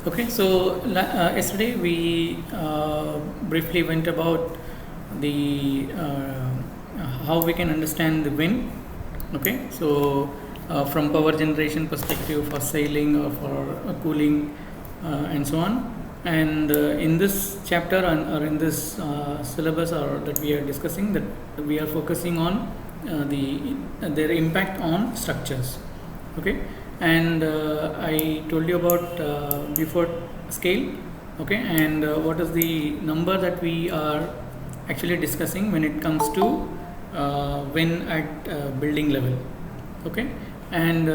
Okay, so yesterday we briefly went about the how we can understand the wind. Okay, so from power generation perspective for sailing or for cooling and so on. And in this chapter or in this syllabus or that we are discussing, that we are focusing on their impact on structures. Okay, and I told you about Beaufort scale. Okay, and what is the number that we are actually discussing when it comes to wind at building level. Okay, and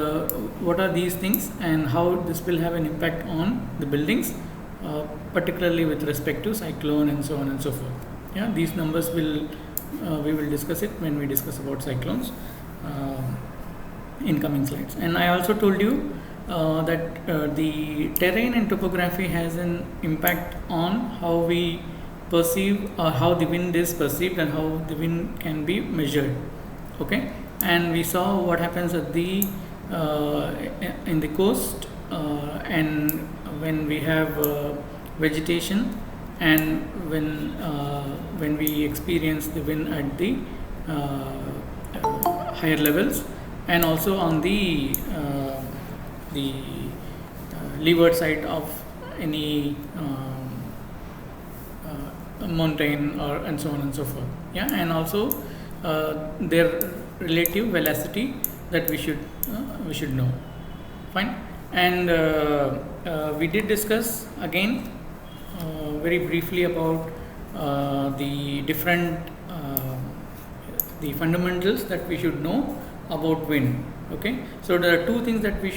what are these things and how this will have an impact on the buildings, particularly with respect to cyclone and so on and so forth. Yeah, these numbers will we will discuss it when we discuss about cyclones in coming slides. And I also told you that the terrain and topography has an impact on how we perceive or how the wind is perceived and how the wind can be measured. Okay, and we saw what happens at the in the coast and when we have vegetation and when we experience the wind at the higher levels, and also on the leeward side of any mountain or and so on and so forth. Yeah, and also their relative velocity that we should know. Fine. And we did discuss again very briefly about the different the fundamentals that we should know about wind. Okay, so there are two things that we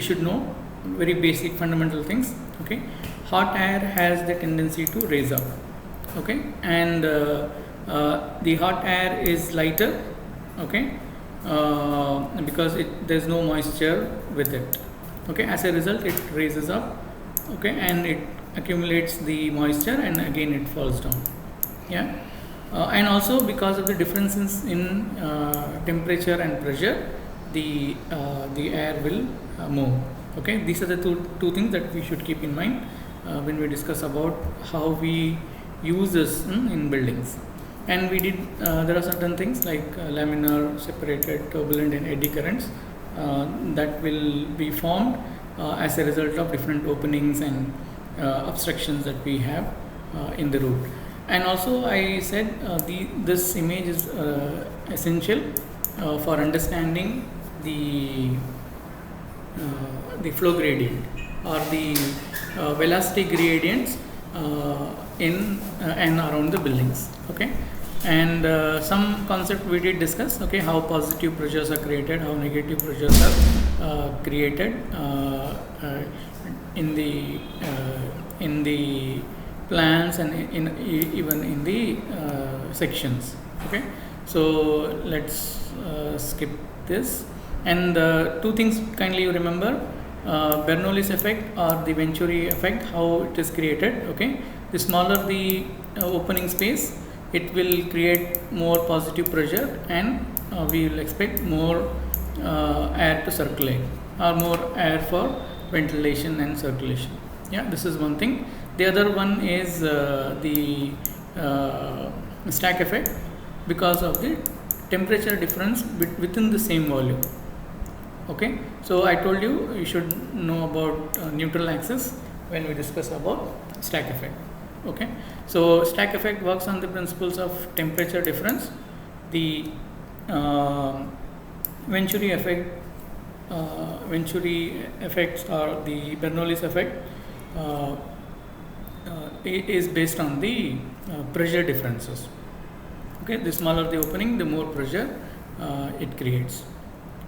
should know, very basic fundamental things. Okay, hot air has the tendency to raise up. Okay, and the hot air is lighter. Okay, because there's no moisture with it. Okay, as a result it raises up. Okay, and it accumulates the moisture and again it falls down. Yeah. And also because of the differences in temperature and pressure, the air will move. Okay, these are the two things that we should keep in mind when we discuss about how we use this in buildings. And we did there are certain things like laminar, separated, turbulent and eddy currents that will be formed as a result of different openings and obstructions that we have in the root. And also I said this image is essential for understanding the flow gradient or the velocity gradients in and around the buildings. Okay, and some concept we did discuss. Okay, how positive pressures are created, how negative pressures are created in the plans and even in the sections. Okay, so let's skip this. And two things kindly you remember: Bernoulli's effect or the Venturi effect, how it is created. Okay, the smaller the opening space, it will create more positive pressure and we will expect more air to circulate or more air for ventilation and circulation. Yeah, this is one thing. The other one is the stack effect, because of the temperature difference within the same volume. Okay, so I told you should know about neutral axis when we discuss about stack effect. Okay, so stack effect works on the principles of temperature difference. The Venturi effects or the Bernoulli's effect is based on the pressure differences. Okay, the smaller the opening, the more pressure it creates.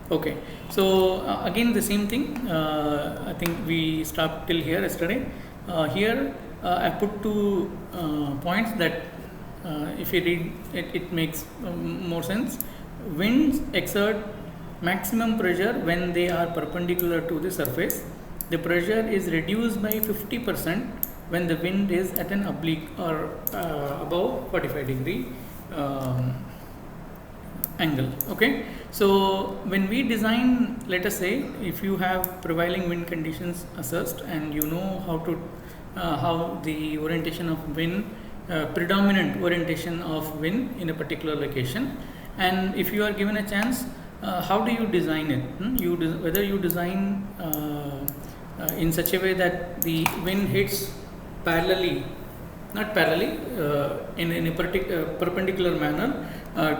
Okay, so again the same thing. I think we stopped till here yesterday. Here I put two points that if you read it makes more sense. Winds exert maximum pressure when they are perpendicular to the surface. The pressure is reduced by 50% when the wind is at an oblique or above 45 degree angle. Okay, So when we design, let us say if you have prevailing wind conditions assessed and you know how the orientation of wind, predominant orientation of wind in a particular location, and if you are given a chance, how do you design it? Whether you design in such a way that the wind hits parallelly, not parallelly, in a perpendicular manner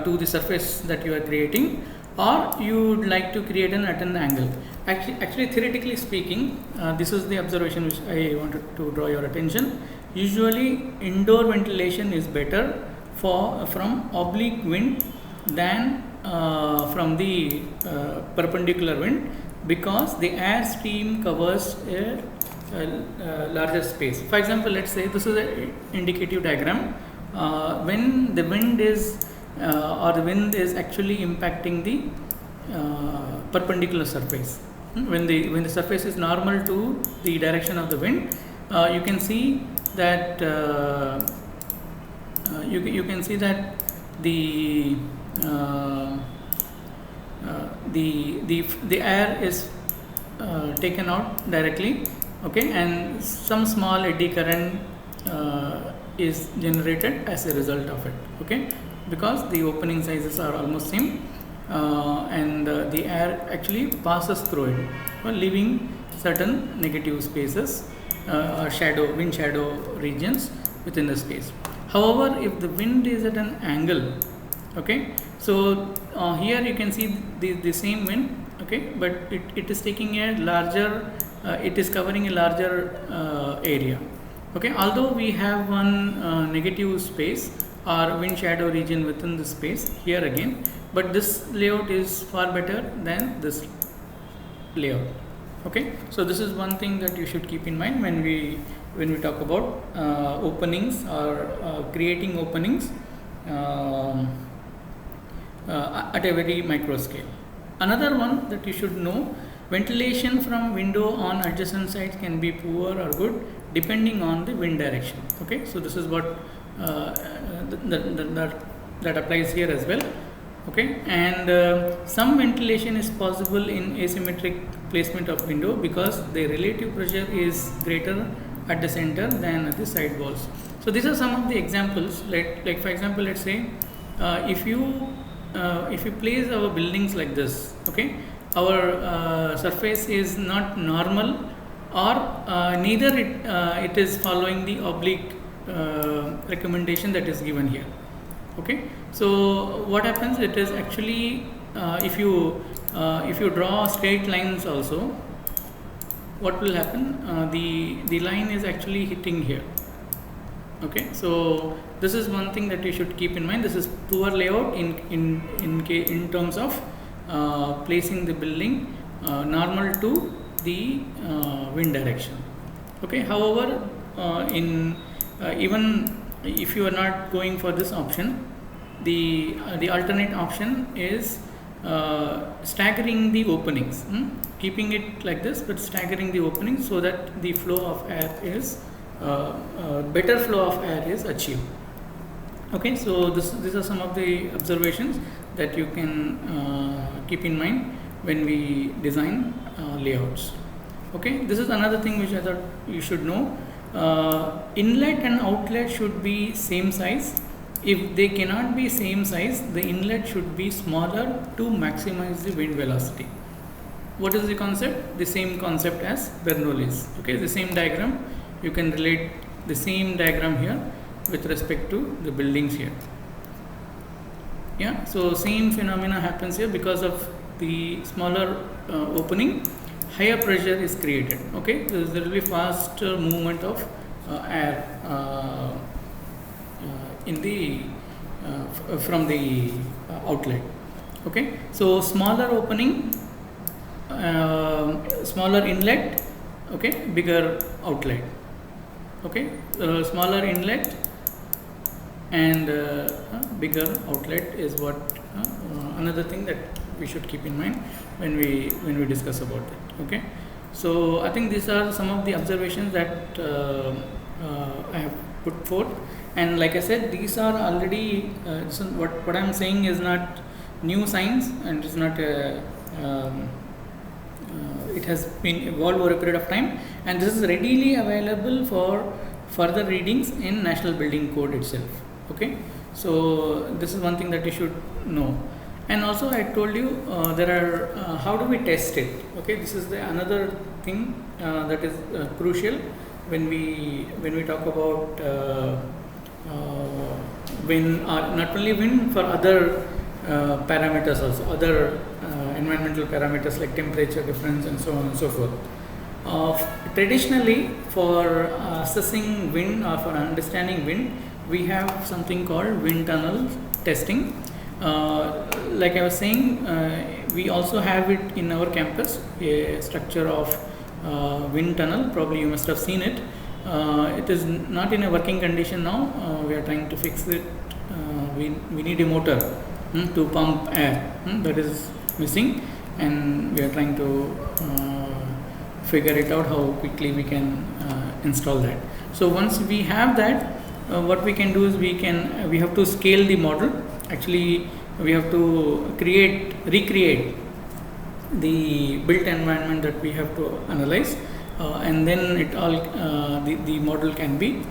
to the surface that you are creating, or you would like to create at an angle. Actually, theoretically speaking, this is the observation which I wanted to draw your attention. Usually, indoor ventilation is better from oblique wind than from the perpendicular wind, because the air stream covers a larger space. For example, let's say this is an indicative diagram. When the wind is actually impacting the perpendicular surface. When the surface is normal to the direction of the wind, you can see that the air is taken out directly, okay, and some small eddy current is generated as a result of it, okay, because the opening sizes are almost same, and the air actually passes through it, leaving certain negative spaces, wind shadow regions within the space. However, if the wind is at an angle, okay, so here you can see the same wind, okay, but it is taking a larger, it is covering a larger area, okay. Although we have one negative space or wind shadow region within the space here again, but this layout is far better than this layout, okay. So this is one thing that you should keep in mind when we talk about openings or creating openings at a very micro scale. Another one that you should know, ventilation from window on adjacent sides can be poor or good depending on the wind direction, okay. So this is what that applies here as well, okay. And some ventilation is possible in asymmetric placement of window because the relative pressure is greater at the center than at the side walls. So these are some of the examples. Like for example, let's say if you place our buildings like this, okay, our surface is not normal, or neither it is following the oblique recommendation that is given here, okay. So what happens, it is actually if you draw straight lines also, what will happen, the line is actually hitting here, okay. So this is one thing that you should keep in mind. This is poor layout in terms of placing the building normal to the wind direction, okay. However, even if you are not going for this option, the alternate option is staggering the openings, keeping it like this but staggering the openings so that the flow of air is better flow of air is achieved, okay. So these are some of the observations that you can keep in mind when we design layouts, okay. This is another thing which I thought you should know. Inlet and outlet should be same size. If they cannot be same size, the inlet should be smaller to maximize the wind velocity. What is the concept? The same concept as Bernoulli's, okay. The same diagram, you can relate the same diagram here with respect to the buildings here, yeah. So same phenomena happens here. Because of the smaller opening, higher pressure is created, okay. There will be faster movement of air in the from the outlet, okay. So smaller opening, smaller inlet, okay, bigger outlet, okay. Smaller inlet and bigger outlet is what another thing that we should keep in mind when we discuss about that, okay. So I think these are some of the observations that I have put forth, and like I said, these are already what I'm saying is not new science, and it is not it has been evolved over a period of time, and this is readily available for further readings in National Building Code itself. Okay, so this is one thing that you should know. And also I told you there are how do we test it. Okay, this is the another thing that is crucial when we talk about wind, or not only wind, for other parameters also, other environmental parameters like temperature difference and so on and so forth. Traditionally, for assessing wind or for understanding wind, we have something called wind tunnel testing. Like I was saying, we also have it in our campus, a structure of wind tunnel. Probably you must have seen it. It is not in a working condition now. We are trying to fix it. We need a motor to pump air, that is missing, and we are trying to figure it out how quickly we can install that. So once we have that, what we can do is we have to scale the model. Actually, we have to recreate the built environment that we have to analyze, and then it all the model can be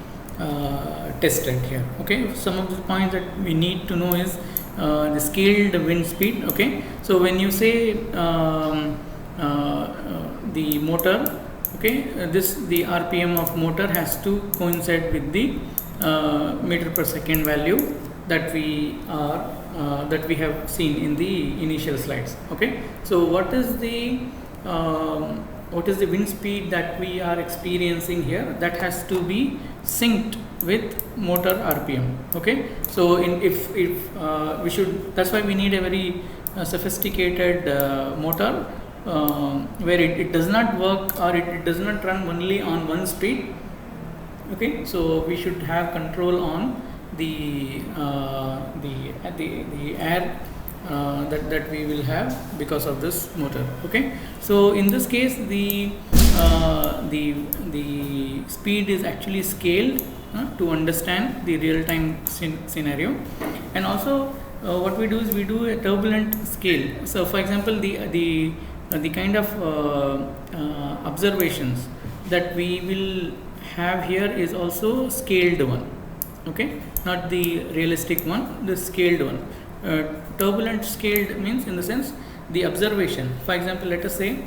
tested here. Okay, some of the points that we need to know is the scaled wind speed. Okay, so when you say the motor, okay, the RPM of motor has to coincide with the meter per second value that we have seen in the initial slides. Okay, so what is the wind speed that we are experiencing here? That has to be synced with motor RPM. Okay, so if we should, that's why we need a very sophisticated motor where it does not work, or it does not run only on one speed. Okay, so we should have control on the air that we will have because of this motor. Okay, so in this case the speed is actually scaled to understand the real-time scenario. And also what we do is we do a turbulent scale. So for example, the kind of observations that we will have here is also scaled one. Okay, not the realistic one, the scaled one. Turbulent scaled means, in the sense, the observation. For example, let us say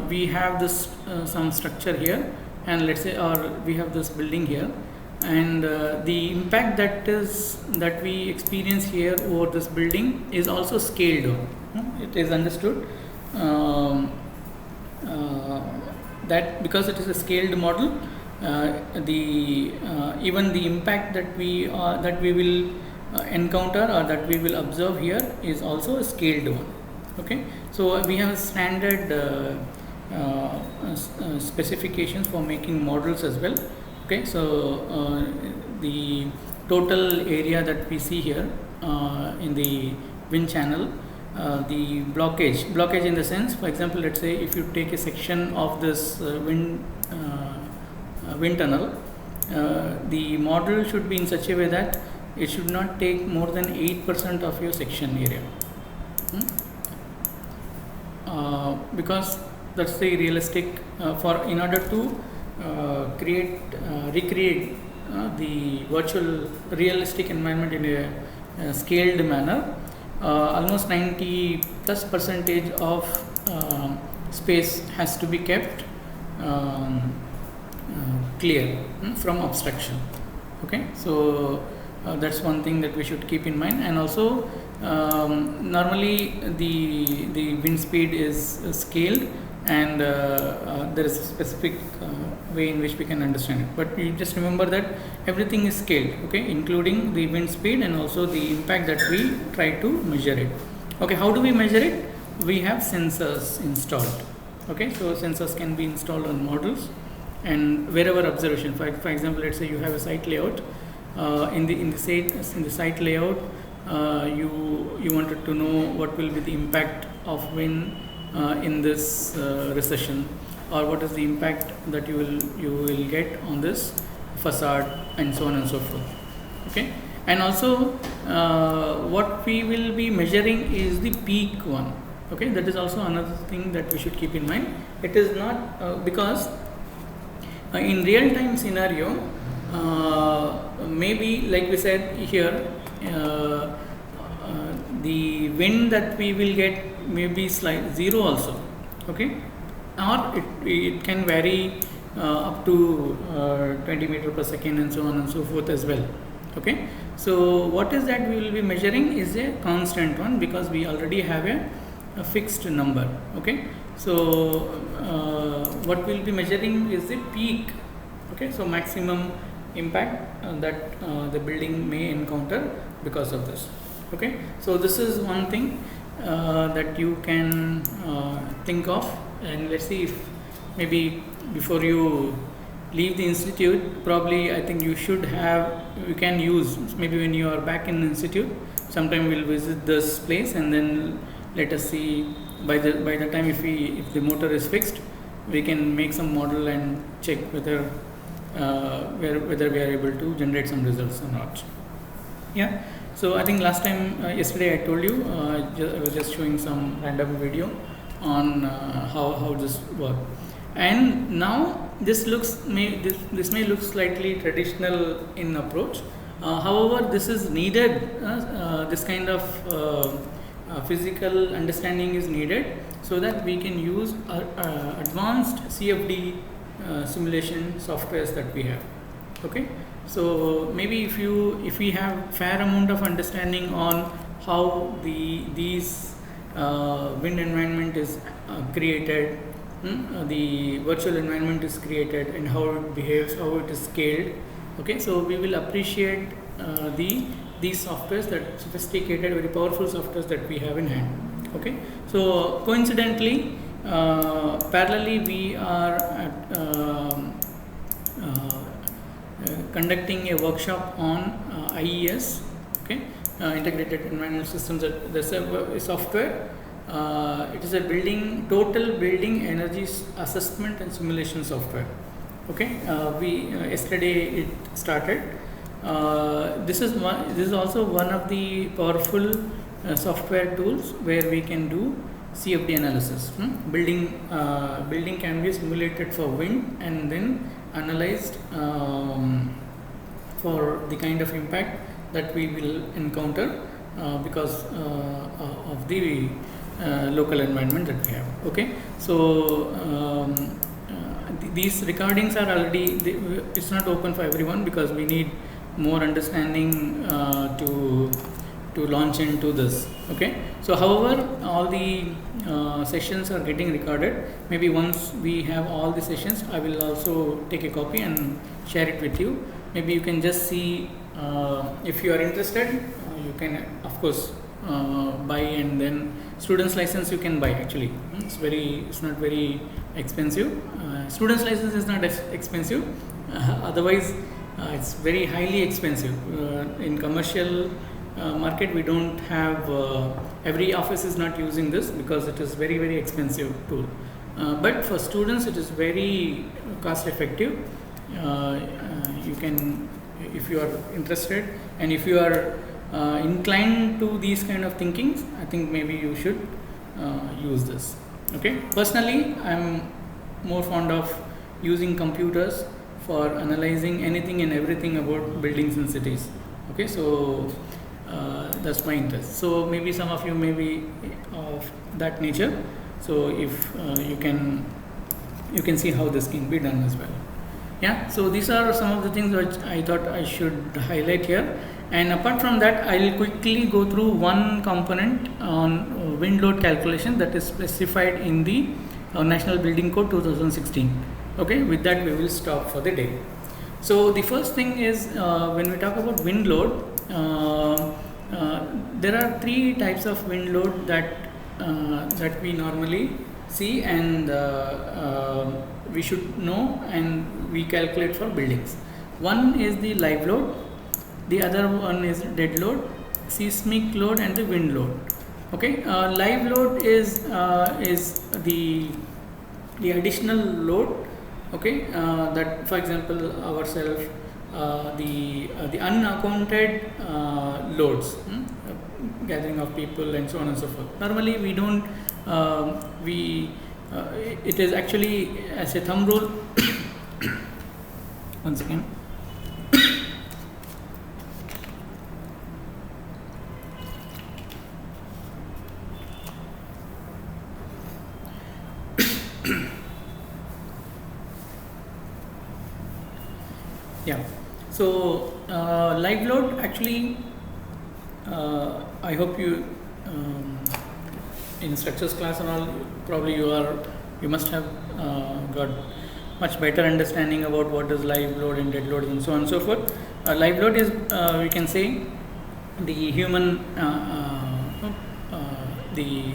we have this some structure here, and let's say, or we have this building here, and the impact that we experience here over this building is also scaled. It is understood that because it is a scaled model, even the impact that we will encounter or that we will observe here is also a scaled one. Okay, so we have standard specifications for making models as well. Okay, so the total area that we see here in the wind channel, the blockage in the sense, for example, let's say if you take a section of this wind tunnel, the model should be in such a way that it should not take more than 8% of your section area, because that's the realistic in order to recreate the virtual realistic environment in a scaled manner. Almost 90+% of space has to be kept clear from obstruction. Okay, so that's one thing that we should keep in mind. And also normally the wind speed is scaled, and there is a specific way in which we can understand it, but you just remember that everything is scaled, okay, including the wind speed and also the impact that we try to measure it. Okay, how do we measure it? We have sensors installed. Okay, so sensors can be installed on models, and wherever observation, for example, let's say you have a site layout, in the site layout, you wanted to know what will be the impact of wind in this recession, or what is the impact that you will get on this facade, and so on and so forth. Okay, and also what we will be measuring is the peak one. Okay, that is also another thing that we should keep in mind. It is not because in real time scenario, maybe like we said here, the wind that we will get may be slight zero also. Okay, or it can vary up to 20 meter per second and so on and so forth as well. Okay, so what is that we will be measuring is a constant one, because we already have a fixed number. Okay, so what we will be measuring is the peak. Okay, so maximum impact that the building may encounter because of this. Okay, so this is one thing that you can think of, and let's see if maybe before you leave the institute, probably I think you can use, maybe when you are back in the institute, sometime we'll visit this place, and then let us see by the time if the motor is fixed, we can make some model and check whether whether we are able to generate some results or not. Yeah, so I think last time yesterday I told you I was just showing some random video on how this works. And now this may look slightly traditional in approach. However, this is needed. This kind of physical understanding is needed so that we can use advanced CFD simulation softwares that we have. Okay, so maybe if we have fair amount of understanding on how these wind environment is created, the virtual environment is created, and how it behaves, how it is scaled. Okay, so we will appreciate these softwares, that sophisticated, very powerful softwares that we have in hand. Okay, so coincidentally, parallelly we are conducting a workshop on IES. Okay, integrated environmental systems. There's a software. It is a total building energy assessment and simulation software. Okay, yesterday it started. This is also one of the powerful software tools where we can do CFD analysis. Building can be simulated for wind and then analyzed for the kind of impact that we will encounter because of the local environment that we have. Okay, so these recordings are already, it's not open for everyone because we need more understanding to launch into this. Okay, so however, all the sessions are getting recorded. Maybe once we have all the sessions, I will also take a copy and share it with you. Maybe you can just see, if you are interested, you can of course buy, and then student's license you can buy. Actually, it's not very expensive. Student's license is not expensive, otherwise it's very highly expensive. In commercial market, we don't have, every office is not using this because it is very, very expensive tool. But for students it is very cost effective. You can, if you are interested and if you are inclined to these kind of thinkings, I think maybe you should use this. Okay, personally I am more fond of using computers for analyzing anything and everything about buildings in cities. Okay, so that's my interest. So maybe some of you may be of that nature. So if you can see how this can be done as well. Yeah, so these are some of the things which I thought I should highlight here. And apart from that, I will quickly go through one component on wind load calculation that is specified in the National Building Code 2016. Okay, with that we will stop for the day. So the first thing is, when we talk about wind load, there are three types of wind load that we normally see, and we should know and we calculate for buildings. One is the live load, the other one is dead load, seismic load, and the wind load. Okay, live load is the additional load. Okay, that for example ourselves, the unaccounted loads, gathering of people and so on and so forth. Normally we don't it is actually as a thumb rule. Once again. Yeah, so live load actually, I hope you in structures class and all, probably you must have got much better understanding about what is live load and dead load and so on and so forth. Live load is, we can say, the human, the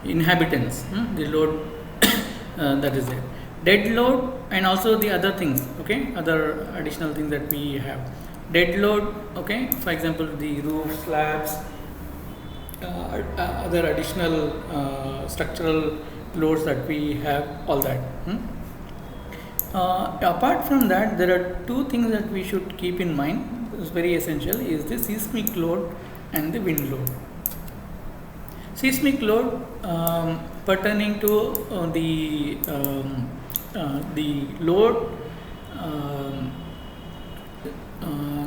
inhabitants, the load that is there. Dead load and also the other things, okay, other additional things that we have. Dead load, okay, for example, the roof, slabs, other additional structural loads that we have, all that. Apart from that, there are two things that we should keep in mind. It's very essential, is the seismic load and the wind load. Seismic load pertaining to the load,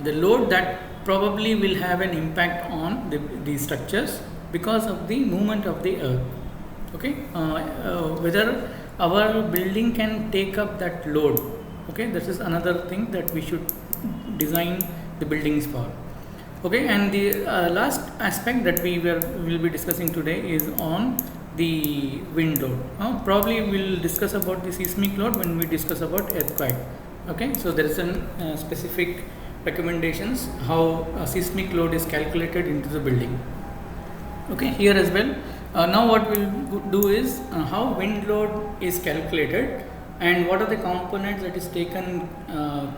the load that probably will have an impact on the structures because of the movement of the earth. Okay, whether our building can take up that load. Okay, this is another thing that we should design the buildings for. Okay, and the last aspect that we will be discussing today is on the wind load. Probably we'll discuss about the seismic load when we discuss about earthquake. Okay, so there is a specific recommendations how a seismic load is calculated into the building. Okay, here as well. Now what we'll do is how wind load is calculated and what are the components that is taken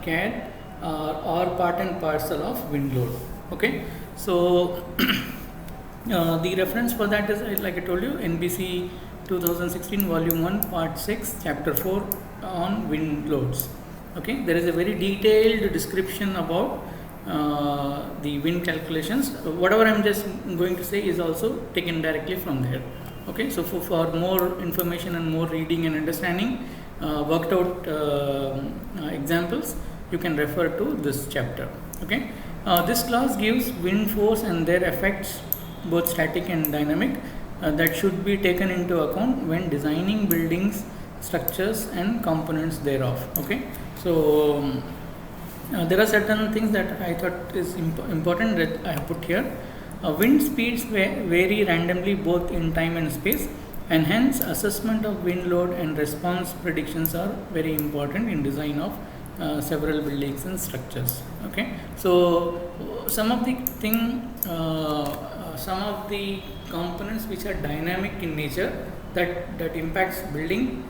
care or part and parcel of wind load. Okay, so the reference for that is, like I told you, NBC 2016 volume 1 part 6 chapter 4 on wind loads. Okay, there is a very detailed description about the wind calculations. Whatever I am just going to say is also taken directly from there. Okay, so for more information and more reading and understanding, worked out examples, you can refer to this chapter. Okay, this class gives wind force and their effects, both static and dynamic, that should be taken into account when designing buildings, structures and components thereof. Okay, so there are certain things that I thought is important that I have put here. Wind speeds vary randomly both in time and space, and hence assessment of wind load and response predictions are very important in design of several buildings and structures. Okay, so some of the components which are dynamic in nature that impacts building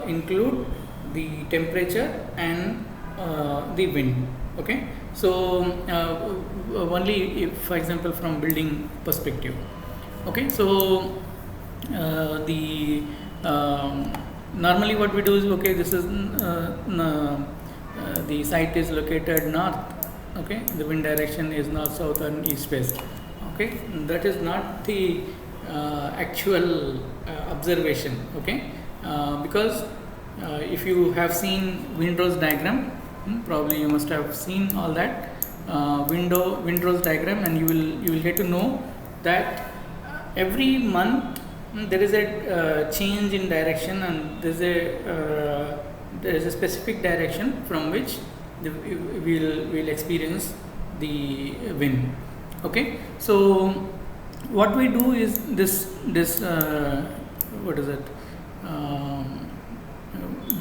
include the temperature and the wind. Okay, so only if, for example, from building perspective. Okay, so normally what we do is, okay, this is the site is located north. Okay, the wind direction is north, south and east west. Okay, that is not the actual observation. Okay, because if you have seen windrows diagram, probably you must have seen all that windrows diagram, and you will get to know that every month there is a change in direction, and there is a specific direction from which we'll experience the wind. Okay, so what we do is this what is it,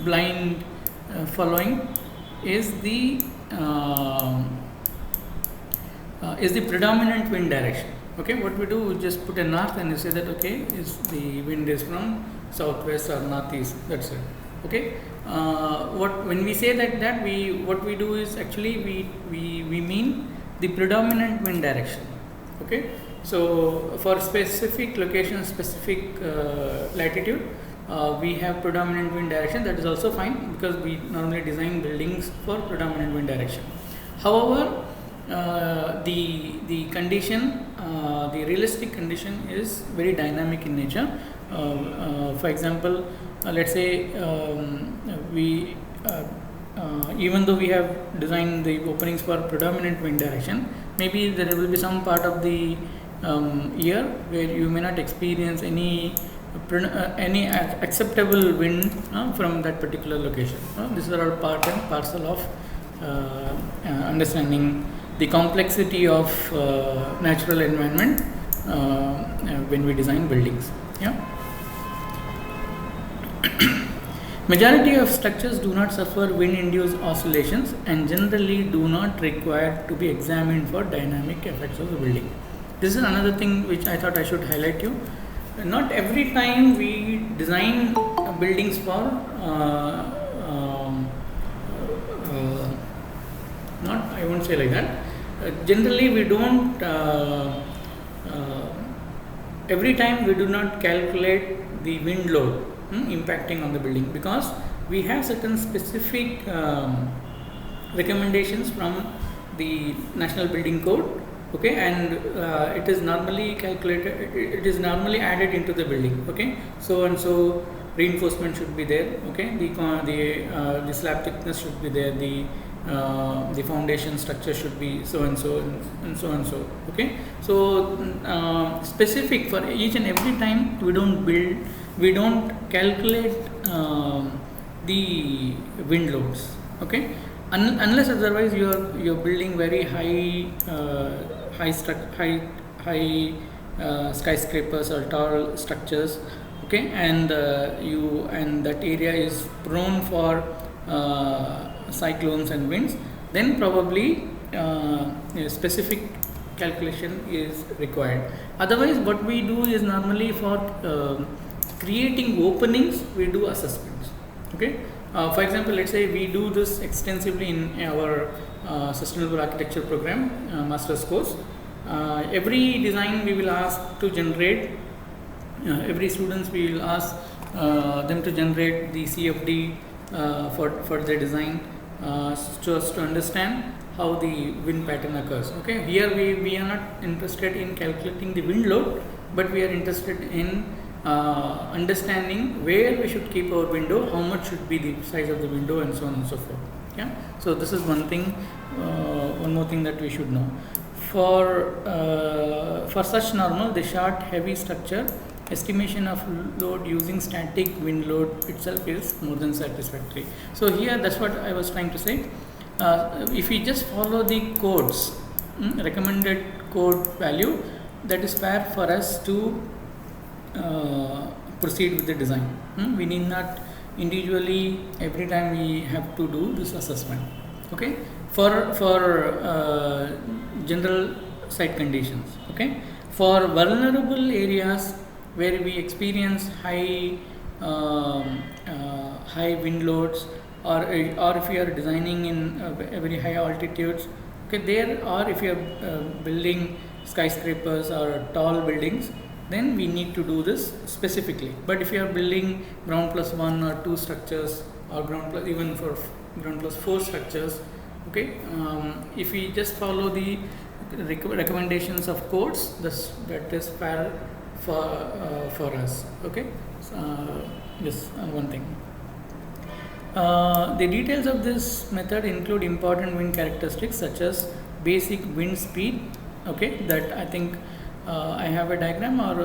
blind following is the predominant wind direction. Okay, what we do, we just put a north and you say that, okay, is the wind is from southwest or northeast. That's it. Okay, when we say that what we do is actually we mean the predominant wind direction. Okay, so for specific location, specific latitude, we have predominant wind direction. That is also fine because we normally design buildings for predominant wind direction. However, the condition, the realistic condition is very dynamic in nature. For example, let's say we even though we have designed the openings for predominant wind direction, maybe there will be some part of the year where you may not experience any acceptable wind from that particular location. These are all part and parcel of understanding the complexity of natural environment when we design buildings. Yeah. Majority of structures do not suffer wind-induced oscillations and generally do not require to be examined for dynamic effects of the building. This is another thing which I thought I should highlight you. Not every time we design buildings for not, I won't say like that. Generally we don't every time we do not calculate the wind load impacting on the building, because we have certain specific recommendations from the National Building Code, okay, and it is normally calculated, it is normally added into the building, okay. So and so reinforcement should be there, okay, the slab thickness should be there, the foundation structure should be so and so and so and so, okay. So specific for each and every time we don't calculate the wind loads, okay, unless otherwise you are building very high skyscrapers or tall structures, okay, and that area is prone for cyclones and winds, then probably a specific calculation is required. Otherwise, what we do is normally for creating openings, we do assessments, okay. For example, let's say we do this extensively in our sustainable architecture program, master's course. Every design we will ask to generate, every students we will ask them to generate the CFD for their design, just to understand how the wind pattern occurs, okay. Here we are not interested in calculating the wind load, but we are interested in understanding where we should keep our window, how much should be the size of the window, and so on and so forth. Yeah. So this is one thing, one more thing that we should know. For such normal, the short heavy structure, estimation of load using static wind load itself is more than satisfactory. So here that's what I was trying to say. If we just follow the codes, recommended code value, that is fair for us to proceed with the design. We need not individually every time we have to do this assessment, okay, for general site conditions, okay. For vulnerable areas where we experience high wind loads, or if you are designing in very high altitudes, okay, there, or if you are building skyscrapers or tall buildings, then we need to do this specifically. But if you are building ground plus 1 or 2 structures, or even for ground plus 4 structures, okay, if we just follow the recommendations of codes, that is fair for us, okay. Just one thing. The details of this method include important wind characteristics such as basic wind speed, okay, that I think I have a diagram, or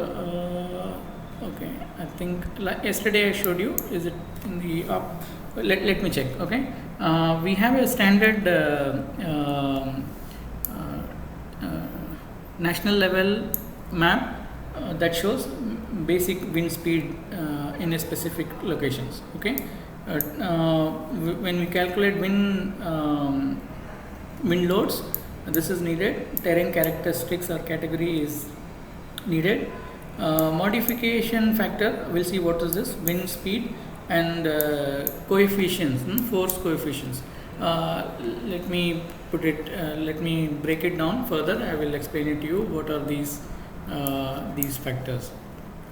okay, I think yesterday I showed you. Is it in the up? Let me check, okay. We have a standard national level map that shows basic wind speed in a specific locations, okay. When we calculate wind loads, this is needed. Terrain characteristics or category is needed. Modification factor, we'll see what is this, wind speed, and coefficients, force coefficients. Let me break it down further. I will explain it to you what are these factors,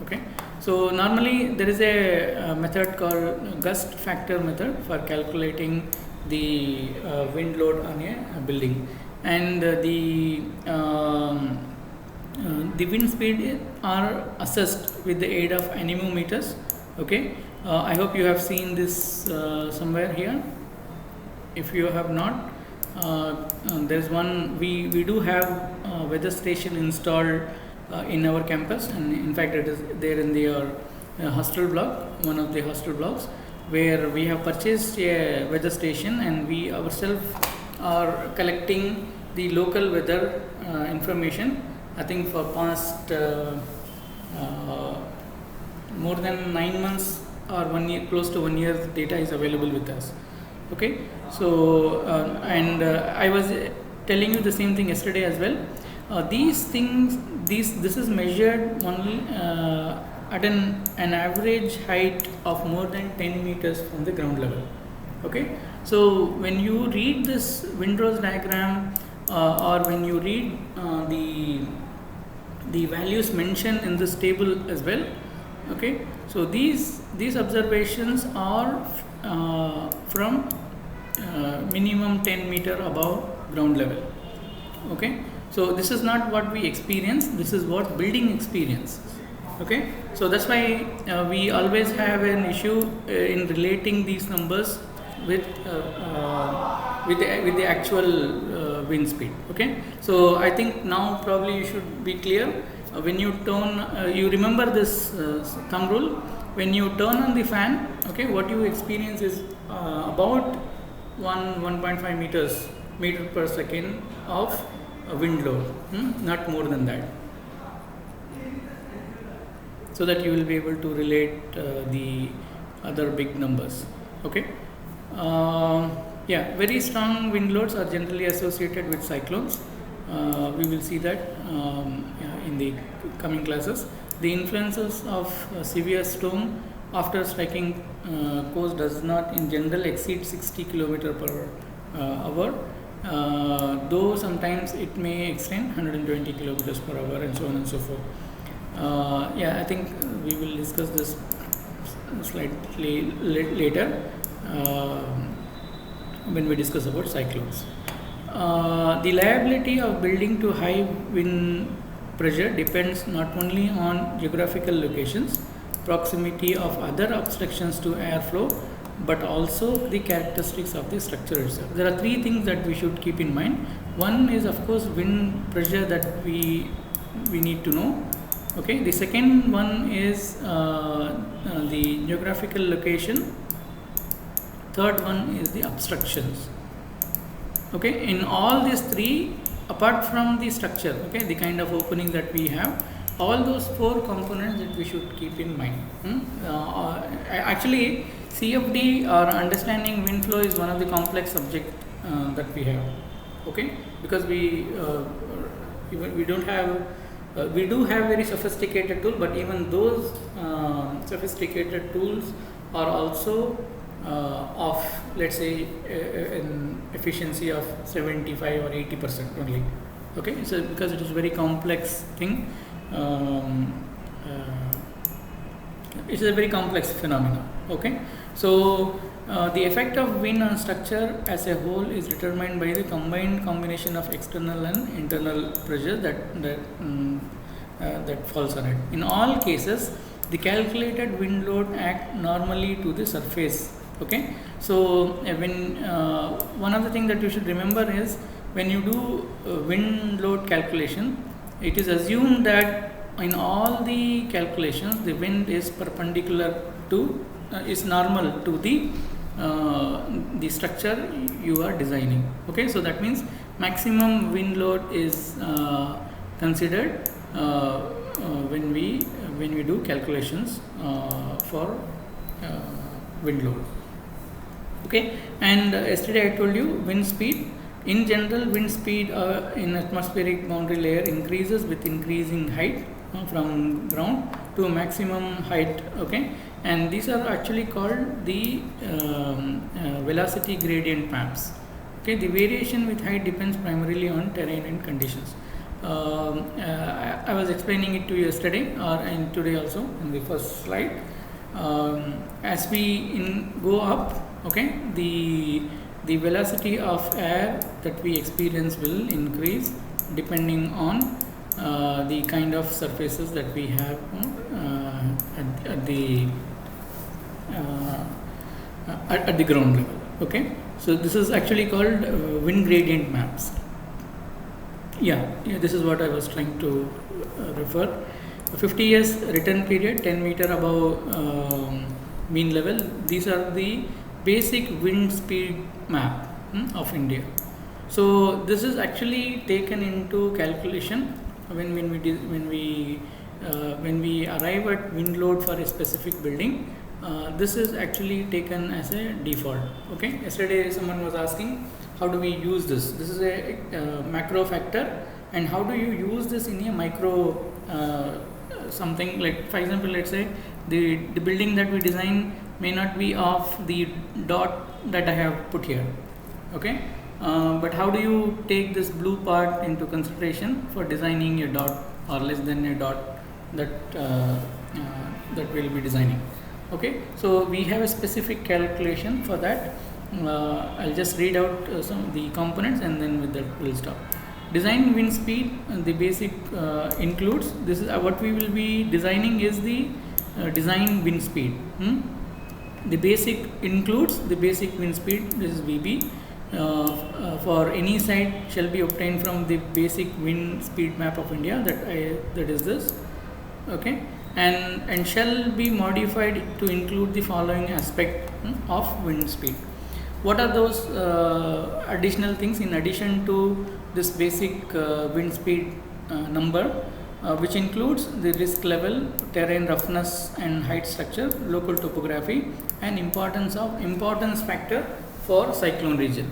okay. So normally there is a method called gust factor method for calculating wind load on a building, and the wind speed are assessed with the aid of anemometers. Okay, I hope you have seen this somewhere here. If you have not, there's one. We do have a weather station installed in our campus, and in fact it is there in the hostel block, one of the hostel blocks, where we have purchased a weather station, and we ourselves are collecting the local weather information. I think for past more than 9 months or 1 year, close to 1 year, data is available with us. Okay, so I was telling you the same thing yesterday as well. These things, this is measured only at an average height of more than 10 meters from the ground level. Okay, so when you read this Windrose diagram or when you read the values mentioned in this table as well, okay, so these observations are from minimum 10 meter above ground level. Okay, so this is not what we experience, this is what building experiences. Okay, so that's why we always have an issue in relating these numbers with the actual wind speed. Okay, so I think now probably you should be clear. When you turn, you remember this thumb rule. When you turn on the fan, okay, what you experience is about 1.5 meter per second of wind load, not more than that, so that you will be able to relate the other big numbers. Okay, yeah, very strong wind loads are generally associated with cyclones. We will see that in the coming classes. The influences of severe storm after striking coast does not in general exceed 60 km per hour, though sometimes it may extend 120 kilometers per hour and so on and so forth. Yeah, I think we will discuss this slightly later when we discuss about cyclones. The liability of building to high wind pressure depends not only on geographical locations, proximity of other obstructions to airflow, but also the characteristics of the structure itself. There are three things that we should keep in mind. One is, of course, wind pressure that we need to know. Okay, the second one is the geographical location. Third one is the obstructions. Okay, in all these three, apart from the structure, okay, the kind of opening that we have, all those four components that we should keep in mind. Actually, CFD or understanding wind flow is one of the complex subject that we have. Okay, because we don't have. We do have very sophisticated tools, but even those sophisticated tools are also of, let's say, an efficiency of 75 or 80% only. Okay, so because it is a very complex thing, it is a very complex phenomenon. Okay, so the effect of wind on structure as a whole is determined by the combined combination of external and internal pressure that falls on it. In all cases, the calculated wind load act normally to the surface. Okay, so when one of the things that you should remember is when you do wind load calculation, it is assumed that in all the calculations the wind is perpendicular to is normal to the structure you are designing. Okay, so that means maximum wind load is considered when we do calculations for wind load. Okay, and yesterday I told you wind speed. In general, wind speed in atmospheric boundary layer increases with increasing height from ground to maximum height. Okay, and these are actually called the velocity gradient maps. Okay, the variation with height depends primarily on terrain and conditions. I was explaining it to you yesterday and today also in the first slide. As we go up, okay, the the velocity of air that we experience will increase depending on the kind of surfaces that we have at the ground level. Okay, so this is actually called wind gradient maps. Yeah, this is what I was trying to refer. 50 years return period, 10 meter above mean level. These are the basic wind speed map of India. So this is actually taken into calculation when we arrive at wind load for a specific building. This is actually taken as a default. Okay. Yesterday someone was asking, how do we use this? This is a macro factor, and how do you use this in a micro something, like for example, let's say the building that we design may not be of the dot that I have put here. Okay. But how do you take this blue part into consideration for designing a dot or less than a dot that we'll be designing? Okay, so we have a specific calculation for that. I'll just read out some of the components, and then with that we'll stop. Design wind speed, the basic includes, this is what we will be designing is the design wind speed. The basic includes the basic wind speed, this is VB. For any site shall be obtained from the basic wind speed map of India, that is this. Okay, and shall be modified to include the following aspect of wind speed. What are those additional things in addition to this basic wind speed number, which includes the risk level, terrain roughness and height structure, local topography, and importance factor for cyclone region.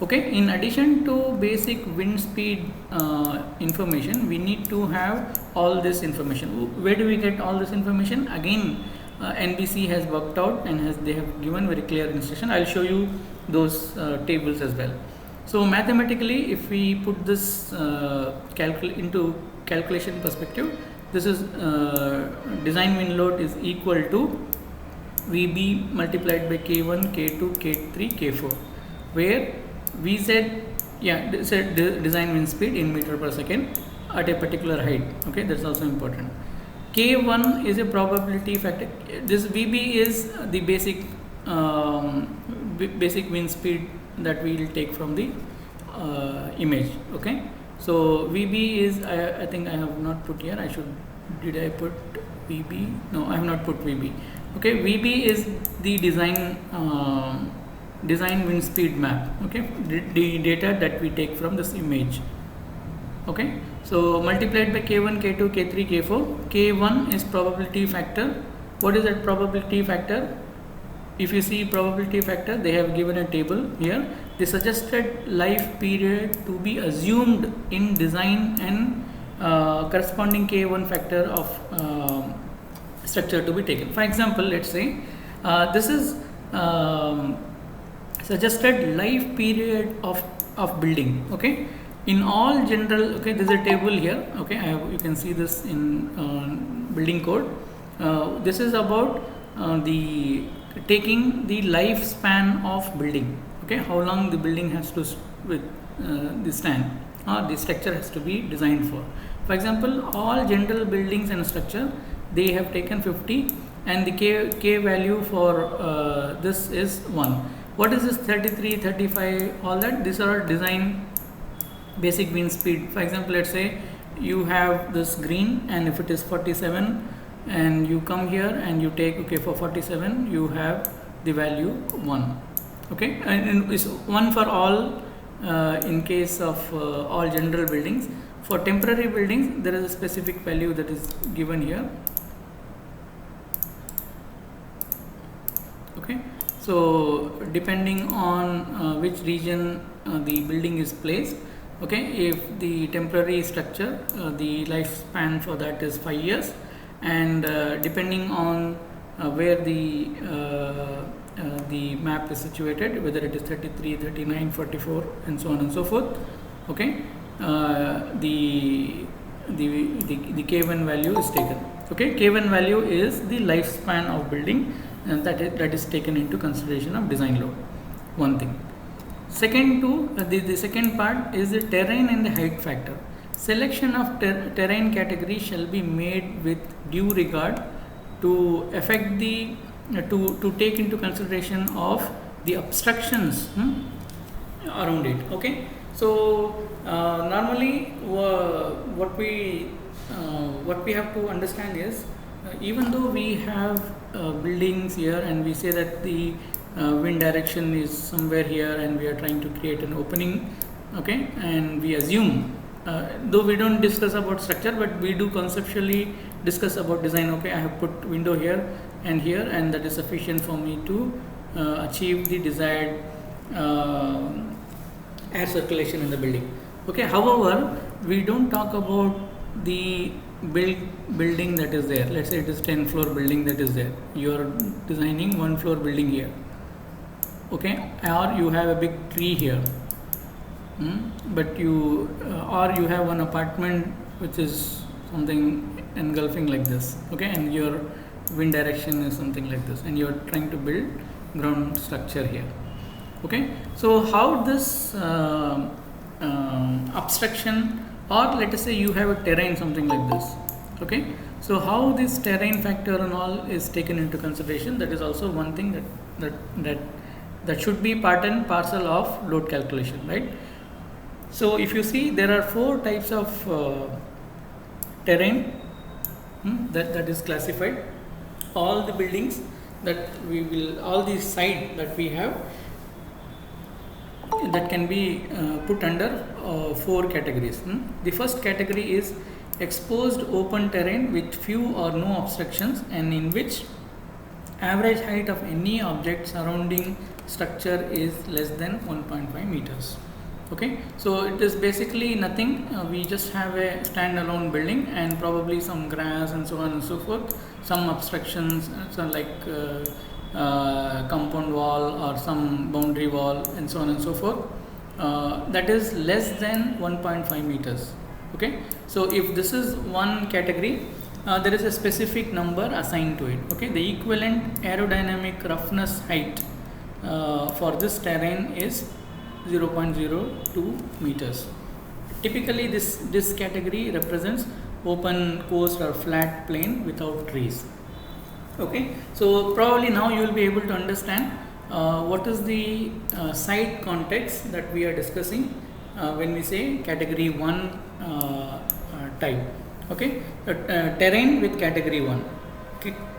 Okay, in addition to basic wind speed information, we need to have all this information. Where do we get all this information? Again, NBC has worked out and they have given very clear instruction. I'll show you those tables as well. So mathematically, if we put this into calculation perspective, this is design wind load is equal to VB multiplied by K1, K2, K3, K4, where VZ, design wind speed in meter per second at a particular height. Okay, that's also important. K1 is a probability factor. This VB is the basic wind speed that we will take from the image. Okay, so VB is, I think I have not put here. Did I put VB? No, I have not put VB. Okay, VB is the design wind speed map. Okay, the data that we take from this image. Okay, so multiplied by K1, K2, K3, K4. K1 is probability factor. What is that probability factor? If you see probability factor, they have given a table here. The suggested life period to be assumed in design and corresponding K1 factor of structure to be taken. For example, let's say this is suggested life period of building. Okay, in all general, okay, there is a table here. Okay, you can see this in building code. This is about taking the lifespan of building. Okay, how long the building has to stand, or the structure has to be designed for. For example, all general buildings and structure, they have taken 50, and the K value for this is 1. What is this 33, 35, all that? These are design basic wind speed. For example, let's say you have this green, and if it is 47, and you come here and you take, okay, for 47 you have the value 1. Okay, and it's 1 for all in case of all general buildings. For temporary buildings, there is a specific value that is given here. Okay, so depending on which region the building is placed. Okay, if the temporary structure, the lifespan for that is 5 years, and depending on where the map is situated, whether it is 33, 39, 44, and so on and so forth. Okay, the K1 value is taken. Okay, K1 value is the lifespan of building, and that is taken into consideration of design load. One thing. The second part is the terrain and the height factor. Selection of terrain category shall be made with due regard to affect the to take into consideration of the obstructions around it. Okay, so normally what we have to understand is even though we have buildings here and we say that the wind direction is somewhere here and we are trying to create an opening, okay, and we assume though we don't discuss about structure, but we do conceptually discuss about design. Okay, I have put window here and that is sufficient for me to achieve the desired air circulation in the building. Okay, however, we don't talk about the building that is there. Let's say it is 10 floor building that is there. You are designing 1 floor building here, okay, or you have a big tree here, but you or you have one apartment which is something engulfing like this, okay, and your wind direction is something like this, and you are trying to build ground structure here. Okay, so how this obstruction, or let us say you have a terrain something like this, okay, so how this terrain factor and all is taken into consideration, that is also one thing that should be part and parcel of load calculation, right? So if you see, there are 4 types of terrain that is classified. All the buildings that all the site that we have, that can be put under 4 categories. The first category is exposed open terrain with few or no obstructions, and in which average height of any object surrounding structure is less than 1.5 meters. Okay, so it is basically nothing. We just have a standalone building and probably some grass and so on and so forth, some obstructions, so like compound wall or some boundary wall and so on and so forth, that is less than 1.5 meters. Okay, so if this is one category, there is a specific number assigned to it. Okay, the equivalent aerodynamic roughness height for this terrain is 0.02 meters. Typically this category represents open coast or flat plain without trees. Okay, so probably now you will be able to understand what is the site context that we are discussing when we say category 1 type. Okay, terrain with category 1.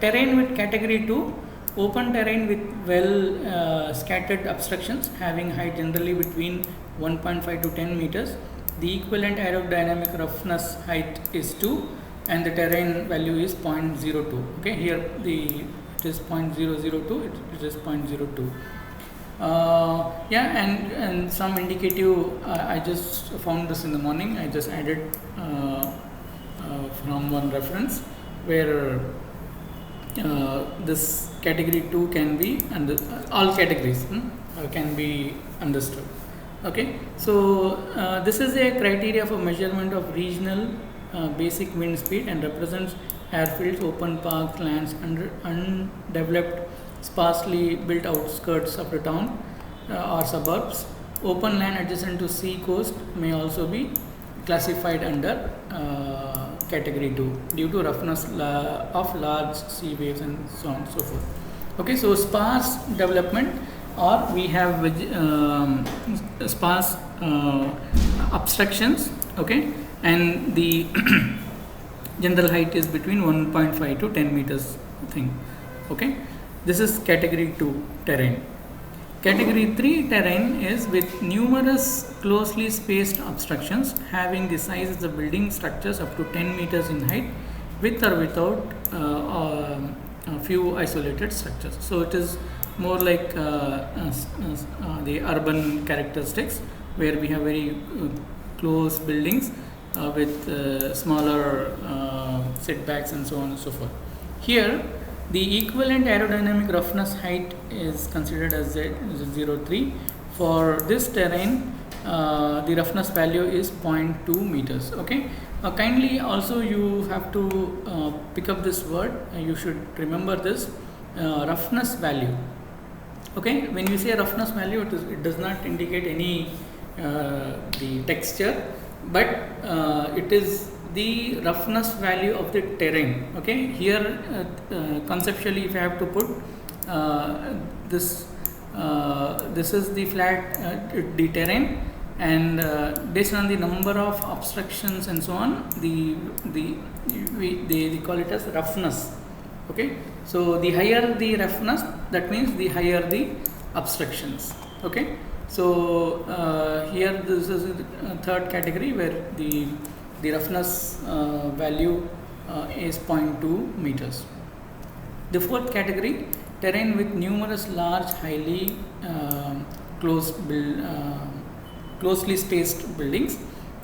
Terrain with category 2, open terrain with well scattered obstructions having height generally between 1.5 to 10 meters. The equivalent aerodynamic roughness height is 2 and the terrain value is 0.02. Okay, here it is 0.002, it is 0.02. Yeah, and some indicative, I just found this in the morning, I just added from one reference where this category 2 can be all categories can be understood. Okay, so this is a criteria for measurement of regional basic wind speed and represents airfields, open parks, lands, undeveloped, sparsely built outskirts of the town or suburbs. Open land adjacent to sea coast may also be classified under category 2 due to roughness of large sea waves and so on and so forth. Okay, so sparse development, or we have sparse obstructions, okay, and the general height is between 1.5 to 10 meters thing. Okay, this is category 2 terrain. Category 3 terrain is with numerous closely spaced obstructions having the size of the building structures up to 10 meters in height, with or without a few isolated structures. So it is more like the urban characteristics, where we have very close buildings with smaller setbacks and so on and so forth. Here the equivalent aerodynamic roughness height is considered as 0.03. For this terrain, the roughness value is 0.2 meters. Okay, kindly also you have to pick up this word. You should remember this roughness value. Okay, when you say roughness value, it does not indicate any the texture, but it is the roughness value of the terrain. Okay, here conceptually, if I have to put this this is the flat the terrain, and based on the number of obstructions and so on, they call it as roughness. Okay, so the higher the roughness, that means the higher the obstructions. Okay, so here this is the third category where the roughness value is 0.2 meters. The fourth category, terrain with numerous large, highly closely spaced buildings,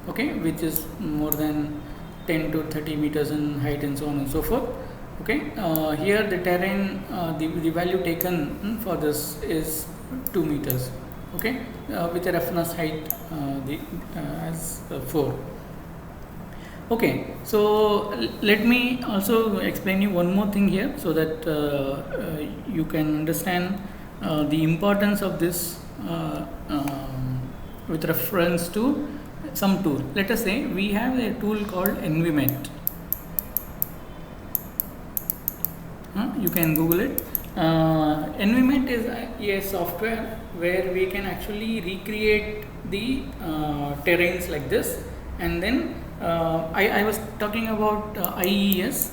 okay, which is more than 10 to 30 meters in height and so on and so forth. Okay, here the terrain, the value taken for this is 2 meters. Okay, with a roughness height as 4. Okay, so let me also explain you one more thing here, so that you can understand the importance of this with reference to some tool. Let us say we have a tool called Envimet. You can Google it. Envimet is a software where we can actually recreate the terrains like this, and then I was talking about IES,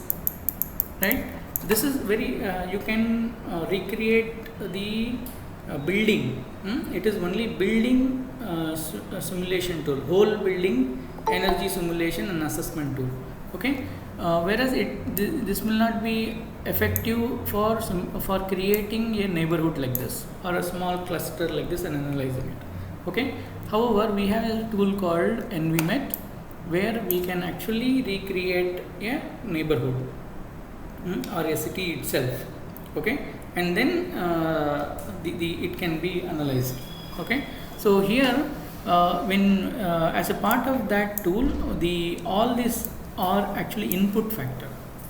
right? This is very you can recreate the building. It is only building simulation tool, whole building energy simulation and assessment tool. Okay, whereas this will not be effective for creating a neighborhood like this or a small cluster like this and analyzing it. Okay, however, we have a tool called Envimet where we can actually recreate a neighborhood or a city itself. Okay, and then it can be analyzed. Okay, so here when as a part of that tool, all these are actually input factor.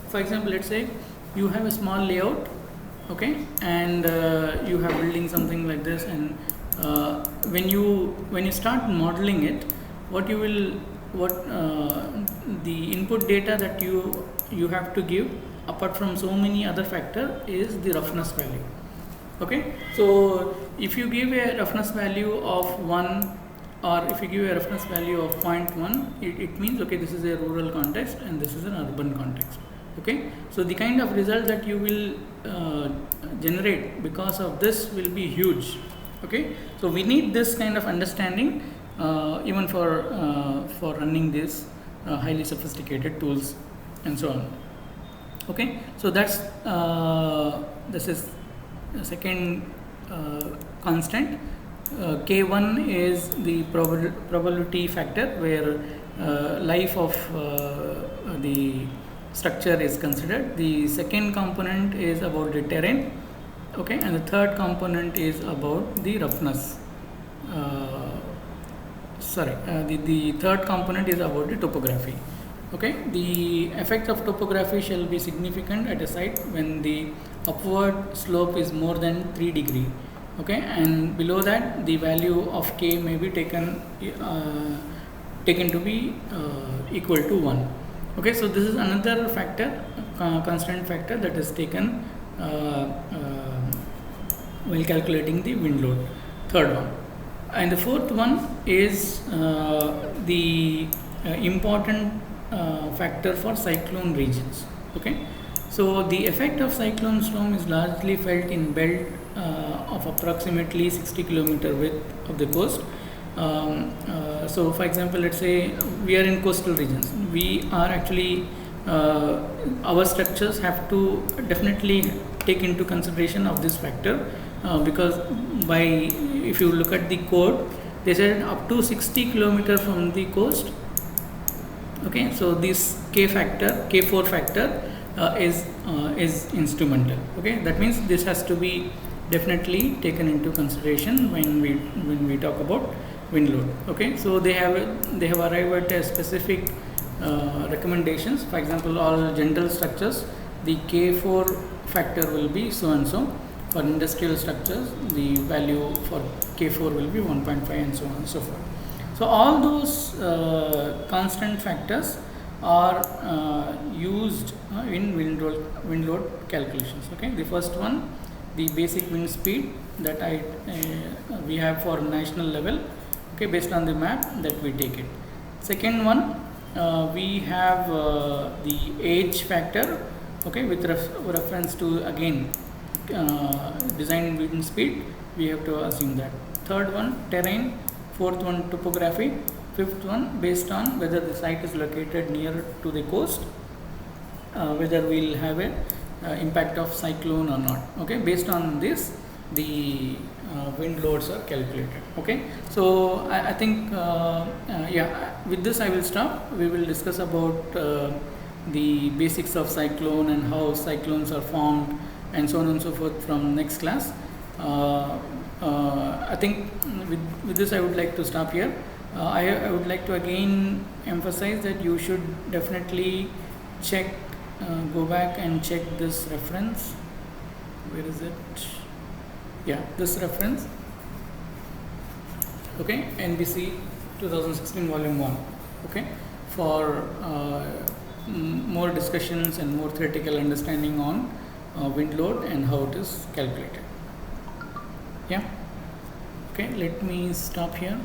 For example, let's say you have a small layout, okay, and you have building something like this, and when you start modeling it, the input data that you have to give apart from so many other factor is the roughness value. Okay, so if you give a roughness value of 1, or if you give a reference value of 0.1, it means okay, this is a rural context and this is an urban context. Okay, so the kind of result that you will generate because of this will be huge. Okay, so we need this kind of understanding even for running these highly sophisticated tools and so on. Okay, so that's this is the second constant. K1 is the probability factor, where life of the structure is considered. The second component is about the terrain, okay, and the third component is about the roughness. The third component is about the topography. Okay, the effect of topography shall be significant at a site when the upward slope is more than 3 degree. Okay, and below that the value of k may be taken to be equal to 1. Okay, so this is another factor, constant factor, that is taken while calculating the wind load. Third one, and the fourth one is the important factor for cyclone regions. Okay, so the effect of cyclone storm is largely felt in belt of approximately 60 kilometer width of the coast. So for example, let's say we are in coastal regions, we are actually our structures have to definitely take into consideration of this factor, because if you look at the code, they said up to 60 kilometer from the coast. Okay, so this K4 factor is instrumental. Okay, that means this has to be definitely taken into consideration when we talk about wind load. Okay, so they have arrived at a specific recommendations. For example, all general structures, the K4 factor will be so and so. For industrial structures, the value for K4 will be 1.5 and so on and so forth. So all those constant factors are used in wind load calculations. Okay, the first one, the basic wind speed that we have for national level, okay, based on the map that we take it. Second one, we have the age factor, okay, with reference to again design wind speed, we have to assume that. Third one, terrain. Fourth one, topography. Fifth one, based on whether the site is located near to the coast, whether we'll have a impact of cyclone or not. Okay, based on this, the wind loads are calculated. Okay, so I think yeah, with this I will stop. We will discuss about the basics of cyclone and how cyclones are formed and so on and so forth from next class. I think with this I would like to stop here. I would like to again emphasize that you should definitely check, go back and check this reference. Where is it? Yeah, this reference. Okay, NBC 2016 volume 1. Okay, for more discussions and more theoretical understanding on wind load and how it is calculated. Yeah, okay, let me stop here.